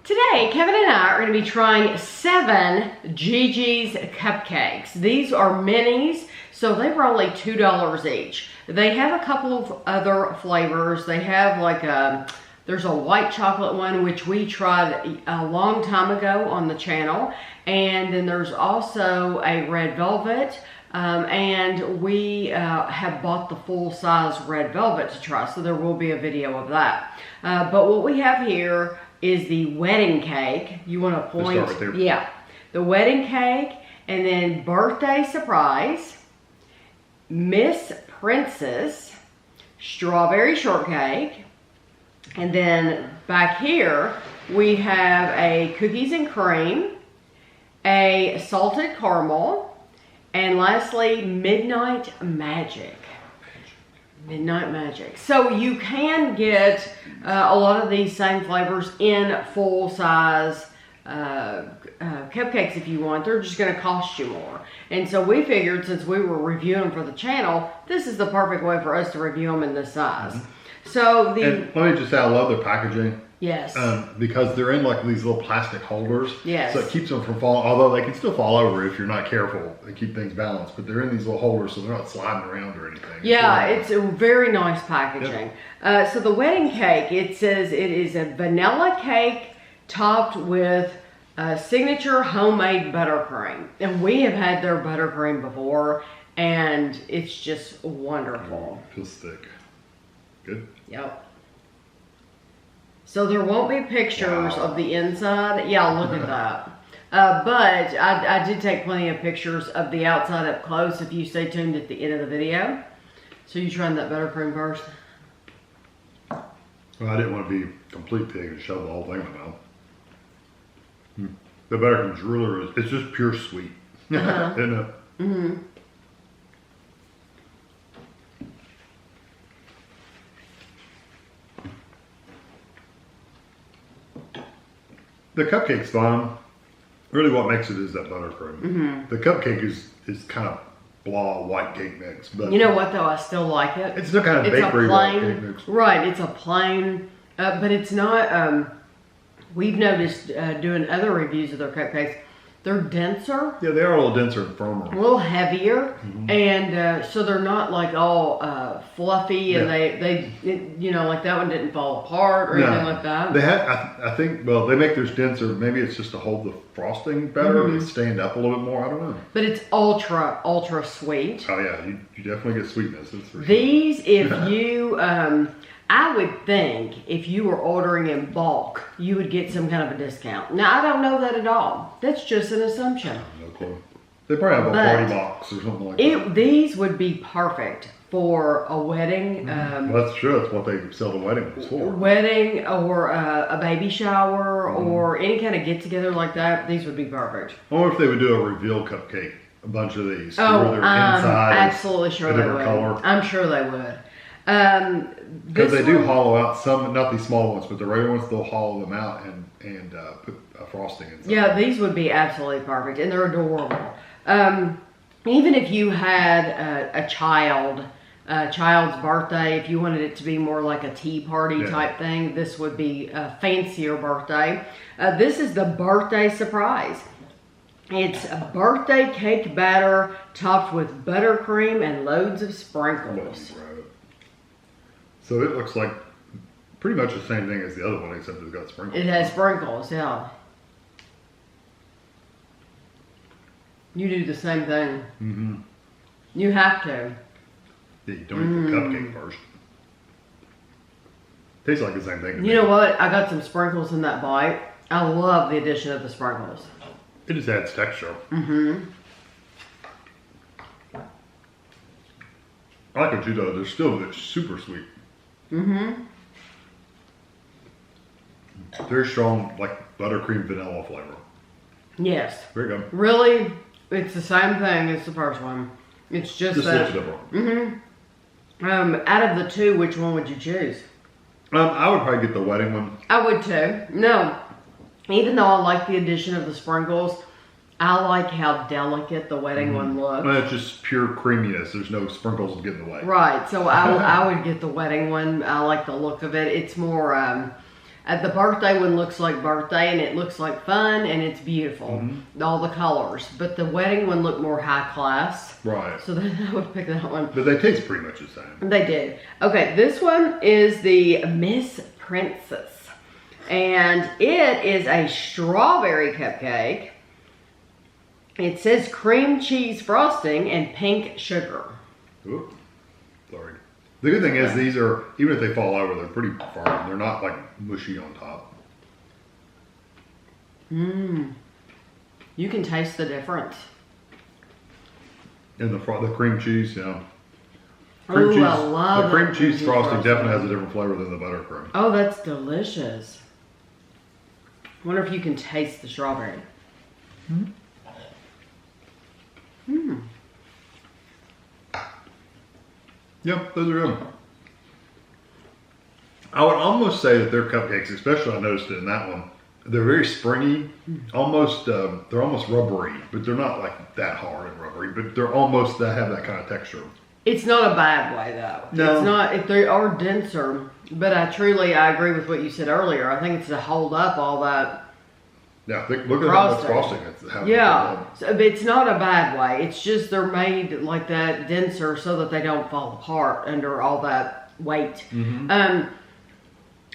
Today, Kevin and I are going to be trying 7 Gigi's cupcakes. These are minis, so they were only $2 each. They have a couple of other flavors. They have like there's a white chocolate one, which we tried a long time ago on the channel. And then there's also a red velvet. And we have bought the full-size red velvet to try, so there will be a video of that. But what we have here is the wedding cake. You want to point? Let's start right there. Yeah, the wedding cake, and then birthday surprise, Miss Princess, strawberry shortcake, and then back here we have a cookies and cream, a salted caramel, and lastly, Midnight Magic. Midnight Magic. So you can get a lot of these same flavors in full-size cupcakes if you want. They're just going to cost you more. And so we figured, since we were reviewing for the channel, this is the perfect way for us to review them in this size. So and let me just say, I love their packaging. Yes. Because they're in like these little plastic holders. Yes. So it keeps them from falling, although they can still fall over if you're not careful and keep things balanced. But they're in these little holders, so they're not sliding around or anything. Yeah, it's a very nice packaging. Yep. So the wedding cake, it says it is a vanilla cake topped with signature homemade buttercream. And we have had their buttercream before, and it's just wonderful. Feels thick. Good. Yep. So there won't be pictures of the inside. Yeah, look at that. But I did take plenty of pictures of the outside up close if you stay tuned at the end of the video. So you trying that buttercream first? Well, I didn't want to be a complete pig and shove the whole thing in my mouth. The buttercream's really, it's just pure sweet. Isn't it? Mm-hmm. The cupcake's fun. Really what makes it is that buttercream. Mm-hmm. The cupcake is kind of blah white cake mix. But you know what though, I still like it. It's still kind of bakery white cake mix. Right, it's a plain, but it's not, we've noticed doing other reviews of their cupcakes, they're denser. Yeah, they are a little denser and firmer. A little heavier, and so they're not like all fluffy, and they you know, like that one didn't fall apart or anything like that. They had, I think, well, they make theirs denser. Maybe it's just to hold the frosting better and stand up a little bit more. I don't know. But it's ultra sweet. Oh yeah, you definitely get sweetness. That's for sure. These, if you, I would think if you were ordering in bulk, you would get some kind of a discount. Now, I don't know that at all. That's just an assumption. No clue. They probably have a party box or something like that. These would be perfect for a wedding. Well, that's true. That's what they sell the wedding ones for. Wedding or a baby shower or any kind of get-together like that. These would be perfect. I wonder if they would do a reveal cupcake, a bunch of these. Oh, where they're inside absolutely sure they would. Color. I'm sure they would. Because they do hollow out some, not these small ones, but the regular ones, they'll hollow them out and put a frosting inside. Yeah, these would be absolutely perfect, and they're adorable. Even if you had a child's birthday, if you wanted it to be more like a tea party type thing, this would be a fancier birthday. This is the birthday surprise. It's a birthday cake batter topped with buttercream and loads of sprinkles. So it looks like pretty much the same thing as the other one, except it's got sprinkles. It has sprinkles, yeah. You do the same thing. Mm-hmm. You have to. Yeah, you don't eat the cupcake first. Tastes like the same thing. You know what? I got some sprinkles in that bite. I love the addition of the sprinkles. It just adds texture. Mm-hmm. I like it too, though. They're super sweet. Mm-hmm. Very strong, like buttercream vanilla flavor. Yes. Very good. Really, it's the same thing as the first one. It's just that. Different. Mm-hmm. Out of the two, which one would you choose? I would probably get the wedding one. I would too. No, even though I like the addition of the sprinkles, I like how delicate the wedding one looks. Well, it's just pure creaminess. There's no sprinkles to get in the way. Right. So I would get the wedding one. I like the look of it. It's more The birthday one looks like birthday, and it looks like fun, and it's beautiful. All the colors. But the wedding one looked more high class. Right. So then I would pick that one. But they taste pretty much the same. They did. Okay, this one is the Miss Princess. And it is a strawberry cupcake. It says cream cheese frosting and pink sugar. Ooh, sorry. The good thing is these are, even if they fall over, they're pretty firm. They're not like mushy on top. Mmm. You can taste the difference. And the cream cheese, yeah. Ooh, I love the cream cheese frosting definitely has a different flavor than the buttercream. Oh, that's delicious. Wonder if you can taste the strawberry. Yep, those are good. I would almost say that their cupcakes, especially I noticed it in that one, they're very springy, almost they're almost rubbery, but they're not like that hard and rubbery, but they're almost, they have that kind of texture. It's not a bad way though. No. It's not, if they are denser, but I agree with what you said earlier. I think it's to hold up all that. Yeah, look at how much frosting it's having. Yeah, so, but it's not a bad way. It's just they're made like that denser so that they don't fall apart under all that weight.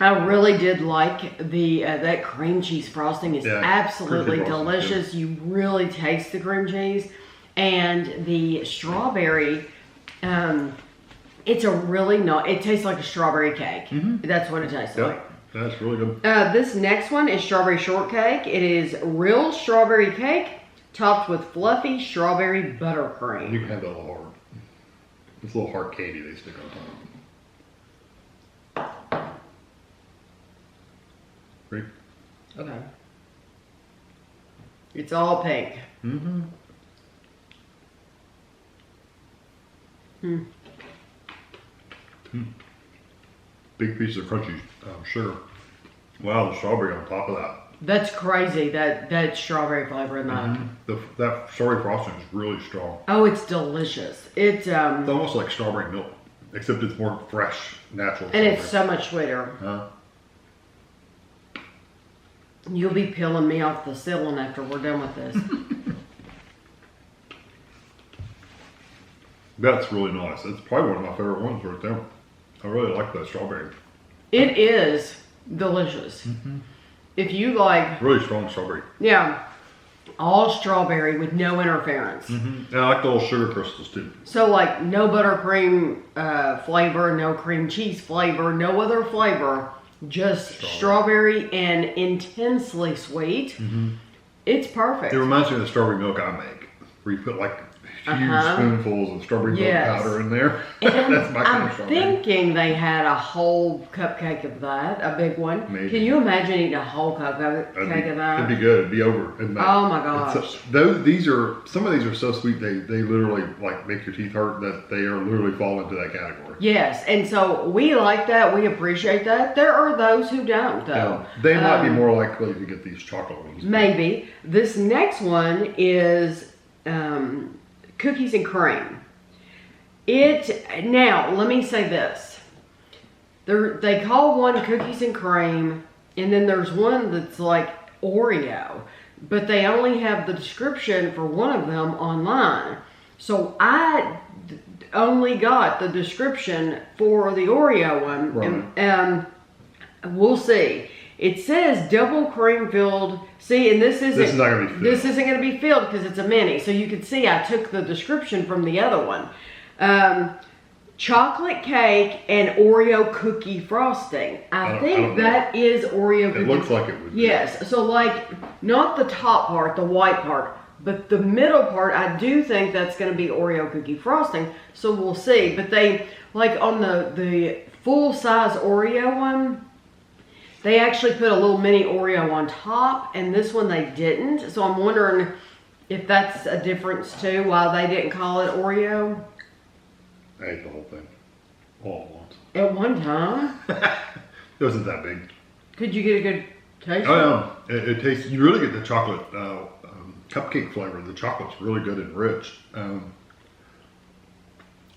I really did like the that cream cheese frosting is absolutely delicious. You really taste the cream cheese, and the strawberry. It's a really it tastes like a strawberry cake. That's what it tastes like. That's really good. This next one is strawberry shortcake. It is real strawberry cake topped with fluffy strawberry buttercream. You can have that little heart. This little heart candy they stick on top. Ready? Okay. It's all pink. Big piece of crunchy sugar. Wow, the strawberry on top of that. That's crazy, that strawberry flavor in that. That strawberry frosting is really strong. Oh, it's delicious. It's almost like strawberry milk, except it's more fresh, natural. And it's so much sweeter. You'll be peeling me off the ceiling after we're done with this. That's really nice. That's probably one of my favorite ones right there. I really like that strawberry. It is delicious. If you like... Really strong strawberry. Yeah. All strawberry with no interference. And I like the little sugar crystals too. So like no buttercream flavor, no cream cheese flavor, no other flavor. Just strawberry and intensely sweet. It's perfect. It reminds me of the strawberry milk I make. Where you put like huge spoonfuls of strawberry milk powder in there. That's my kind of strawberry. I'm thinking they had a whole cupcake of that, a big one. Maybe. Can you imagine eating a whole cupcake of that? It'd be good. It'd be over. Oh my gosh. Some of these are so sweet they literally like make your teeth hurt, that they are literally fall into that category. Yes, and so we like that. We appreciate that. There are those who don't though. Yeah. They might be more likely to get these chocolate ones. Maybe. This next one is cookies and cream. Now, let me say this. They call one cookies and cream, and then there's one that's like Oreo, but they only have the description for one of them online. So I only got the description for the Oreo one, right. And we'll see. It says double cream filled. See, and this isn't not gonna be filled. This isn't going to be filled because it's a mini. So you can see I took the description from the other one. Chocolate cake and Oreo cookie frosting. I think that is Oreo cookie. It looks like it would be. Yes. So like not the top part, the white part, but the middle part. I do think that's going to be Oreo cookie frosting. So we'll see. But they like on the full size Oreo one. They actually put a little mini Oreo on top, and this one they didn't. So I'm wondering if that's a difference too, why they didn't call it Oreo. I ate the whole thing all at once. At one time? It wasn't that big. Could you get a good taste? Oh yeah, it tastes. You really get the chocolate cupcake flavor. The chocolate's really good and rich.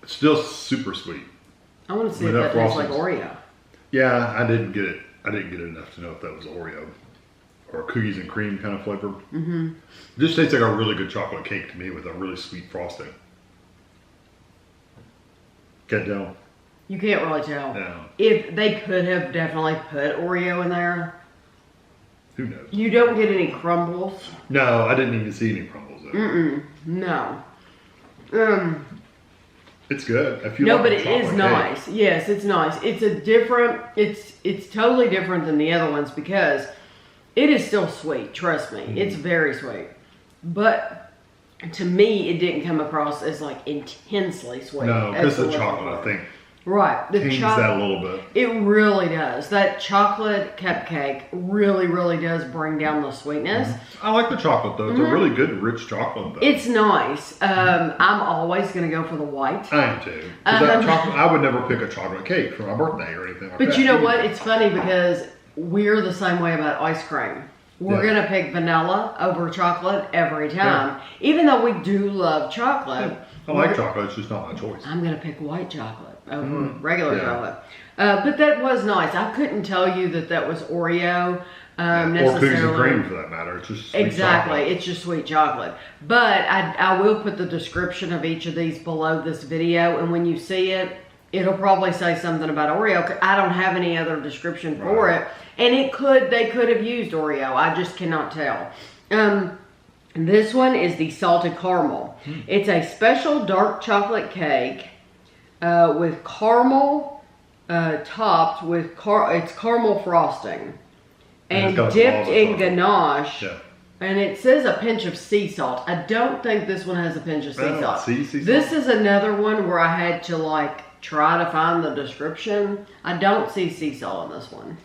It's still super sweet. I want to see if that tastes like Oreo. Yeah, I didn't get it. I didn't get it enough to know if that was Oreo or cookies and cream kind of flavor. Mm-hmm. This tastes like a really good chocolate cake to me with a really sweet frosting. Can't tell. You can't really tell. No. If they could have definitely put Oreo in there. Who knows? You don't get any crumbles. No, I didn't even see any crumbles there. No. It's good. If you No, like but a it is chocolate nice. cake. Yes, it's nice. It's a different, it's totally different than the other ones because it is still sweet, trust me. It's very sweet. But to me, it didn't come across as like intensely sweet. No, because the chocolate, I think, right. The changes that a little bit. It really does. That chocolate cupcake really, really does bring down the sweetness. I like the chocolate though. It's a really good, rich chocolate though. It's nice. I'm always going to go for the white. I am too. 'Cause that chocolate, I would never pick a chocolate cake for my birthday or anything like that. But you know what? It's funny because we're the same way about ice cream. We're going to pick vanilla over chocolate every time. Even though we do love chocolate. I like chocolate. It's just not my choice. I'm going to pick white chocolate over regular chocolate. But that was nice. I couldn't tell you that was Oreo necessarily. Or cookies and cream for that matter. It's just sweet exactly. chocolate. It's just sweet chocolate. But I will put the description of each of these below this video. And when you see it, it'll probably say something about Oreo. I don't have any other description for it. And they could have used Oreo. I just cannot tell. This one is the salted caramel. It's a special dark chocolate cake with caramel topped with it's caramel frosting and dipped in ganache. Yeah. And it says a pinch of sea salt. I don't think this one has a pinch of sea salt. Sea salt. This is another one where I had to like try to find the description. I don't see sea salt in this one.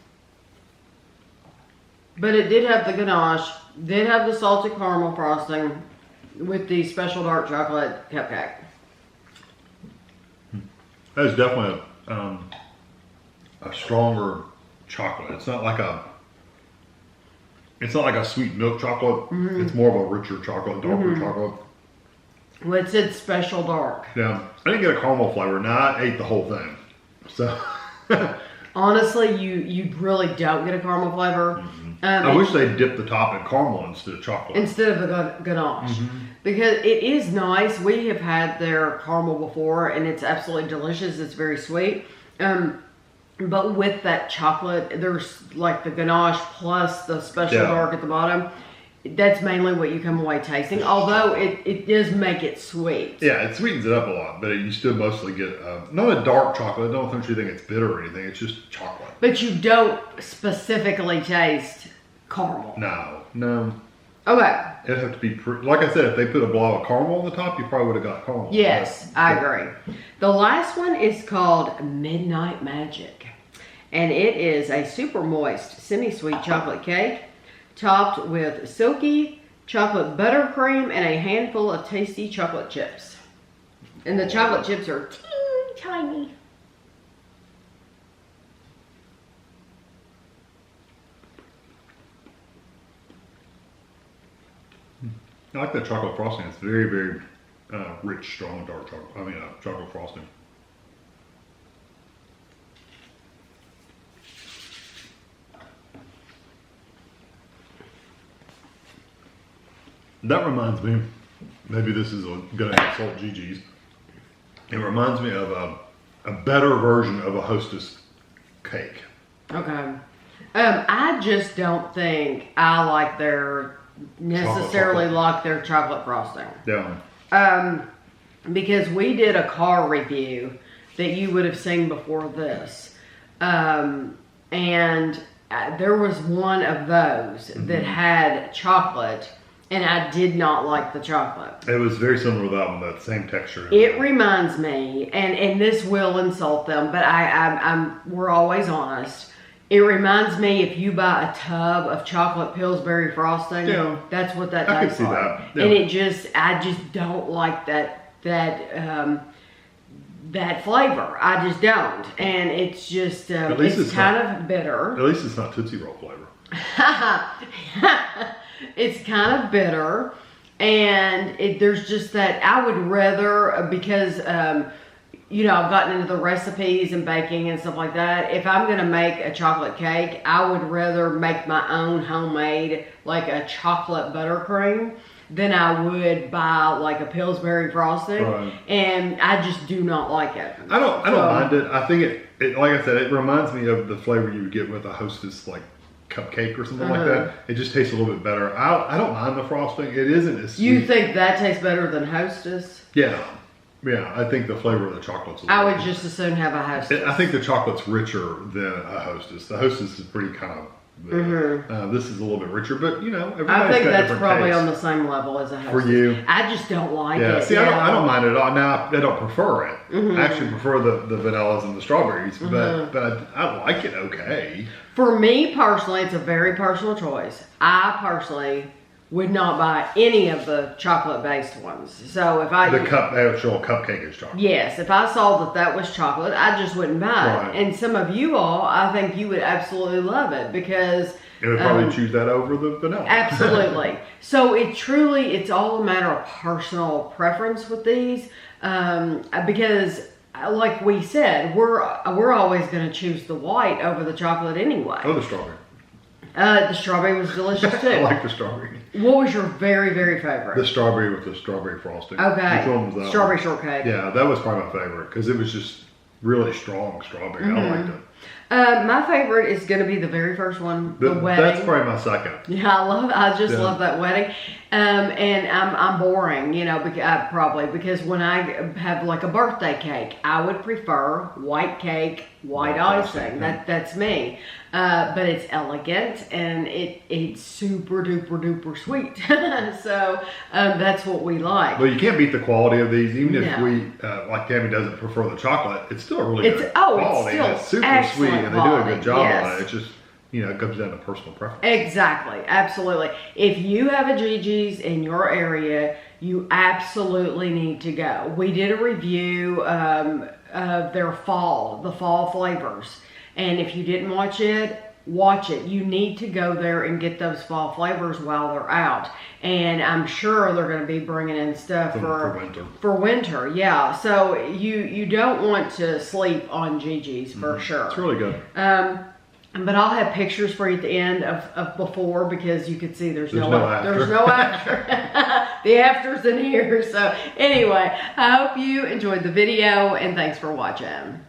But it did have the ganache, did have the salted caramel frosting with the special dark chocolate cupcake. That is definitely a stronger chocolate. It's not like a sweet milk chocolate. It's more of a richer chocolate, darker chocolate. Well, it said special dark. Yeah, I didn't get a caramel flavor. Now I ate the whole thing. So honestly, you really don't get a caramel flavor. I wish they dipped the top in caramel instead of chocolate. Instead of the ganache. Because it is nice. We have had their caramel before and it's absolutely delicious. It's very sweet. But with that chocolate, there's like the ganache plus the special dark at the bottom. That's mainly what you come away tasting. Although it does make it sweet. Yeah, it sweetens it up a lot. But you still mostly get, not a dark chocolate. I don't think you think it's bitter or anything. It's just chocolate. But you don't specifically taste caramel. No. Okay. It'd have to be, like I said, if they put a blob of caramel on the top, you probably would have got caramel. Yes, I agree. The last one is called Midnight Magic. And it is a super moist, semi-sweet chocolate cake topped with silky chocolate buttercream and a handful of tasty chocolate chips. And the chocolate chips are teeny tiny. I like that chocolate frosting. It's very, very rich, strong, dark chocolate. Chocolate frosting. That reminds me, maybe this is going to insult Gigi's. It reminds me of a better version of a Hostess cake. Okay. I just don't think I like necessarily like their chocolate frosting. Yeah. Because we did a car review that you would have seen before this. And there was one of those that had chocolate. And I did not like the chocolate. It was very similar to that one, that same texture. It reminds me, and this will insult them, but we're always honest. It reminds me if you buy a tub of chocolate Pillsbury frosting, that's what that tastes like. I can see that. Yeah. And I just don't like that flavor. I just don't. And it's just, it's kind of bitter. At least it's not Tootsie Roll flavor. It's kind of bitter, and there's just that I would rather, because you know, I've gotten into the recipes and baking and stuff like that. If I'm gonna make a chocolate cake, I would rather make my own homemade, like a chocolate buttercream, than I would buy like a Pillsbury frosting. Right. And I just do not like it. I don't mind it. I think it, like I said, it reminds me of the flavor you would get with a Hostess like cupcake or something like that. It just tastes a little bit better. I don't mind the frosting. It isn't as sweet. You think that tastes better than Hostess? Yeah. Yeah, I think the flavor of the chocolate's I would just as soon have a Hostess. I think the chocolate's richer than a Hostess. The Hostess is pretty kind of, this is a little bit richer, but you know, I think that's probably tastes. On the same level as a Hostess. For you. I just don't like yeah. it. See, I don't mind it at all. Now, I don't prefer it. I actually prefer the vanillas and the strawberries, but I like it okay. For me personally, it's a very personal choice. I personally would not buy any of the chocolate-based ones. So if I... The actual cupcake is chocolate. Yes, if I saw that was chocolate, I just wouldn't buy Right. it. And some of you all, I think you would absolutely love it because... You would probably choose that over the vanilla. Absolutely. So it's all a matter of personal preference with these. Because like we said, we're always going to choose the white over the chocolate anyway. Oh, the strawberry. The strawberry was delicious too. I like the strawberry. What was your very, very favorite? The strawberry with the strawberry frosting. Okay. Which one was that? Strawberry shortcake. Yeah, that was probably my favorite because it was just really strong strawberry. I liked it. My favorite is going to be the very first one, the wedding. That's probably my second. Yeah, I just love that wedding. And I'm boring, you know, because when I have like a birthday cake, I would prefer white cake, white icing. That's me. But it's elegant and it's super duper sweet. So that's what we like. Well, you can't beat the quality of these, even if we, like Tammy doesn't prefer the chocolate. It's still really good quality. It's still super sweet, and they do a good job yes. on it. It's just, you know, it comes down to personal preference. Exactly, absolutely. If you have a Gigi's in your area, you absolutely need to go. We did a review of their the fall flavors. And if you didn't watch it, watch it. You need to go there and get those fall flavors while they're out. And I'm sure they're going to be bringing in stuff for winter. For winter, yeah. So you don't want to sleep on Gigi's for sure. It's really good. But I'll have pictures for you at the end of before because you can see there's no after. There's no after. The after's in here. So anyway, I hope you enjoyed the video and thanks for watching.